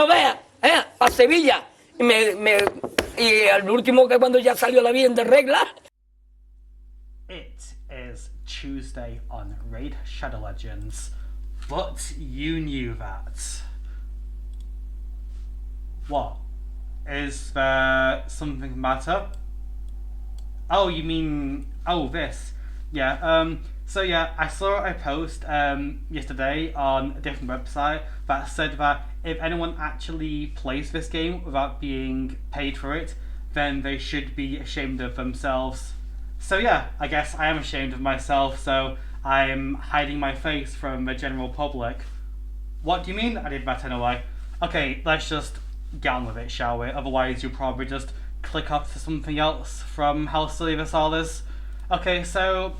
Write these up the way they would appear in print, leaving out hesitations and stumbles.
No veas, a Sevilla. Y al último que cuando ya salió la bien de regla. It is Tuesday on Raid Shadow Legends, but you knew that. What? Is there something matter? Oh, you mean, this. Yeah, so yeah, I saw a post yesterday on a different website that said that if anyone actually plays this game without being paid for it, then they should be ashamed of themselves. So yeah, I guess I am ashamed of myself, so I'm hiding my face from the general public. What do you mean I did that anyway? Okay, let's just get on with it, shall we? Otherwise you'll probably just click off to something else from how silly this all is. Okay, so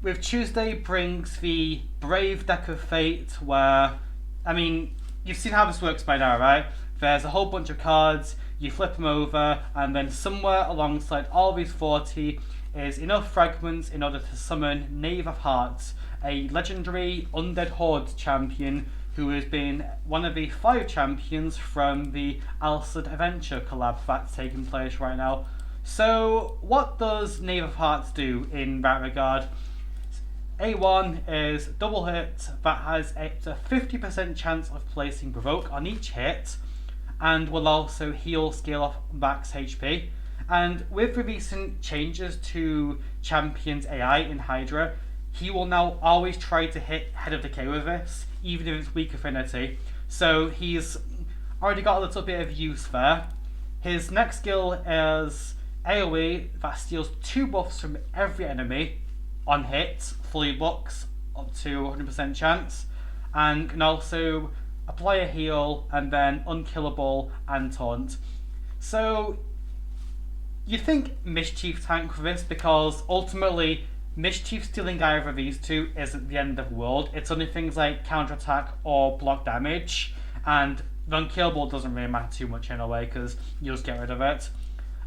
with Tuesday brings the Brave Deck of Fate, where, I mean, you've seen how this works by now, right? There's a whole bunch of cards, you flip them over, and then somewhere alongside all these 40 is enough fragments in order to summon Knave of Hearts, a legendary Undead Hordes champion who has been one of the 5 champions from the Alcid Adventure collab that's taking place right now. So what does Knave of Hearts do in that regard? A1 is double hit that has a 50% chance of placing Provoke on each hit, and will also heal scale off max HP. And with the recent changes to Champion's AI in Hydra, he will now always try to hit Head of Decay with this, even if it's weak affinity. So he's already got a little bit of use there. His next skill is AoE that steals 2 buffs from every enemy on hit, fully blocks up to 100% chance, and can also apply a heal and then unkillable and taunt. So you'd think Mischief tank for this, because ultimately Mischief stealing either of these two isn't the end of the world. It's only things like counterattack or block damage, and the unkillable doesn't really matter too much anyway because you'll just get rid of it.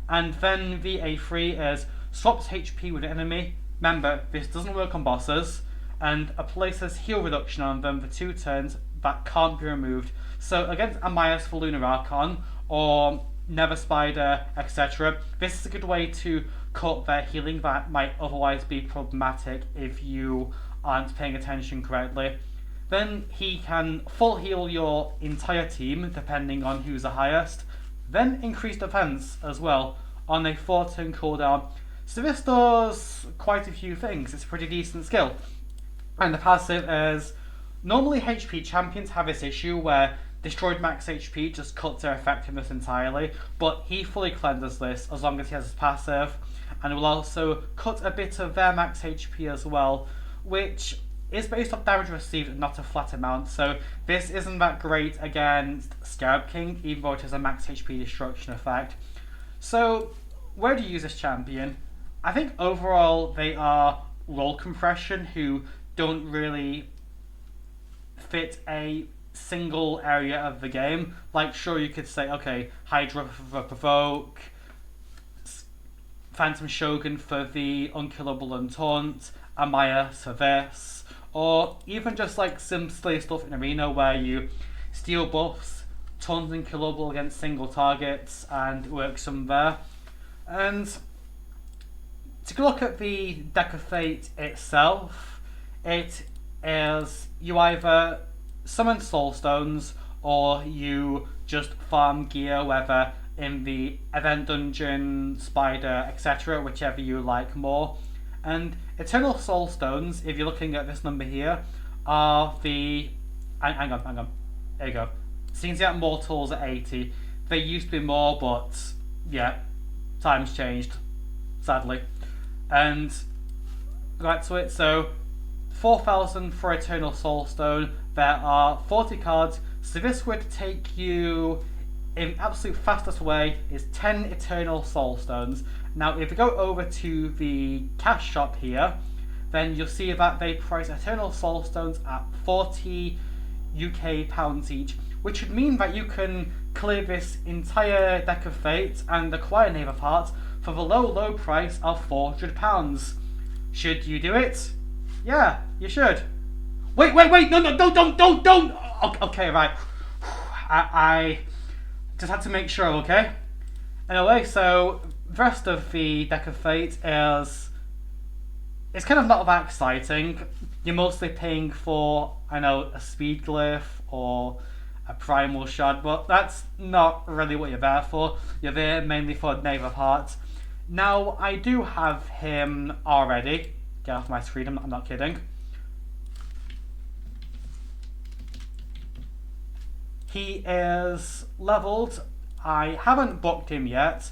And then the A3 is swaps HP with an enemy. Remember, this doesn't work on bosses, and places heal reduction on them for 2 turns that can't be removed. So against Amius the Lunar Archon or Nether Spider, etc., this is a good way to cut their healing that might otherwise be problematic if you aren't paying attention correctly. Then he can full heal your entire team depending on who's the highest, then increase defense as well on a 4-turn cooldown. So this does quite a few things. It's a pretty decent skill. And the passive is, normally HP champions have this issue where destroyed max HP just cuts their effectiveness entirely, but he fully cleanses this as long as he has his passive, and will also cut a bit of their max HP as well, which is based off damage received, not a flat amount. So this isn't that great against Scarab King, even though it has a max HP destruction effect. So where do you use this champion? I think overall they are role compression who don't really fit a single area of the game. Like, sure, you could say, okay, Hydra for Provoke, Phantom Shogun for the Unkillable and Taunt, Amius for this, or even just like simply stuff in Arena where you steal buffs, taunt Unkillable against single targets, and work some there. And to look at the Deck of Fate itself, it is you either summon Soulstones or you just farm gear, whether in the event dungeon, spider, etc., whichever you like more. And Eternal Soulstones, if you're looking at this number here, are the... Hang on. There you go. Seems to get mortals at 80. They used to be more, but yeah, times changed, sadly. And back to it, so 4,000 for Eternal Soulstone. There are 40 cards, so this would take you, in absolute fastest way, is 10 Eternal Soulstones. Now, if you go over to the cash shop here, then you'll see that they price Eternal Soulstones at 40 UK pounds each, which would mean that you can clear this entire Deck of Fate and acquire Knave of Hearts for the low price of £400. Should you do it? Yeah, you should. Wait, no, don't. Okay, right. I just had to make sure, okay? Anyway, so the rest of the Deck of Fate is... It's kind of not that exciting. You're mostly paying for, I know, a speed glyph or a primal shard, but that's not really what you're there for. You're there mainly for Knave of Hearts. Now, I do have him already. Get off my screen, I'm not kidding. He is leveled. I haven't booked him yet,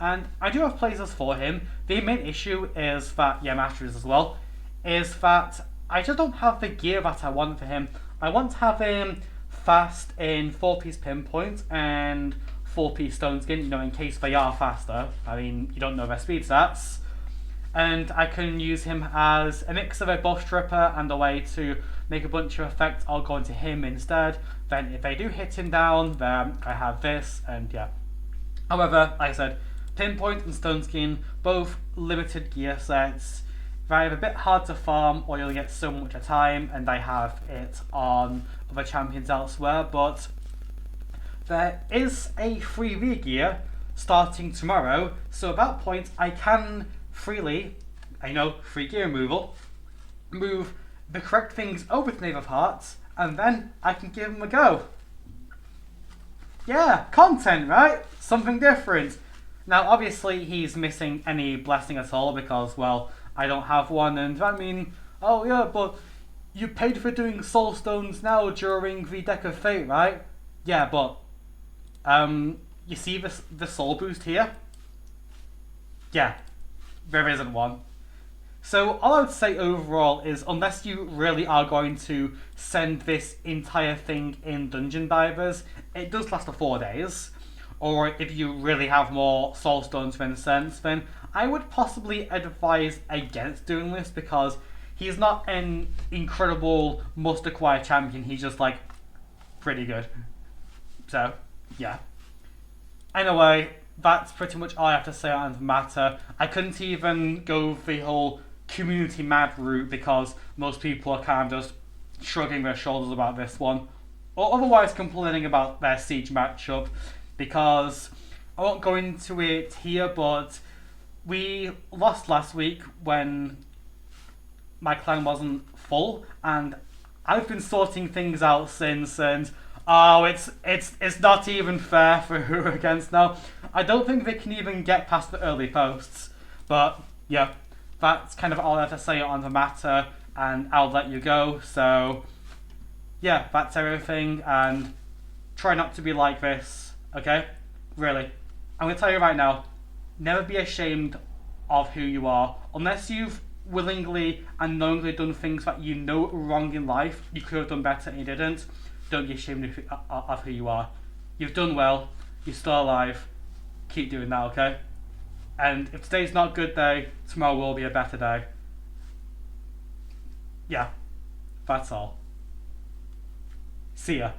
and I do have places for him. The main issue is that, yeah, Masteries as well, is that I just don't have the gear that I want for him. I want to have him fast in 4-piece pinpoint and 4-piece stone skin, you know, in case they are faster. I mean, you don't know their speed stats. And I can use him as a mix of a buff stripper and a way to make a bunch of effects. I'll go into him instead. Then if they do hit him down, then I have this, and yeah. However, like I said, pinpoint and stone skin, both limited gear sets. They're either a bit hard to farm or you'll get so much at a time, and I have it on other champions elsewhere, but there is a 3v gear starting tomorrow, so at that point I can freely, I know, free gear removal, move the correct things over to Knave of Hearts, and then I can give them a go. Yeah, content, right? Something different. Now, obviously, he's missing any blessing at all because, well, I don't have one, and I mean, oh yeah, but you paid for doing Soulstones now during the Deck of Fate, right? Yeah, but, you see the soul boost here? Yeah, there isn't one. So all I would say overall is, unless you really are going to send this entire thing in Dungeon Divers, it does last for 4 days. Or if you really have more Soulstones, for instance, then I would possibly advise against doing this because he's not an incredible must-acquire champion. He's just, like, pretty good. So, yeah. Anyway, that's pretty much all I have to say on the matter. I couldn't even go the whole community mad route because most people are kind of just shrugging their shoulders about this one, or otherwise complaining about their siege matchup, because I won't go into it here, but we lost last week when my clan wasn't full, and I've been sorting things out since, and oh, it's not even fair for who we're against now. I don't think they can even get past the early posts, but yeah, that's kind of all I have to say on the matter, and I'll let you go. So yeah, that's everything, and try not to be like this, okay? Really. I'm going to tell you right now, never be ashamed of who you are. Unless you've willingly and knowingly done things that you know are wrong in life, you could have done better and you didn't, don't be ashamed of who you are. You've done well, you're still alive, keep doing that, okay? And if today's not a good day, tomorrow will be a better day. Yeah, that's all. See ya.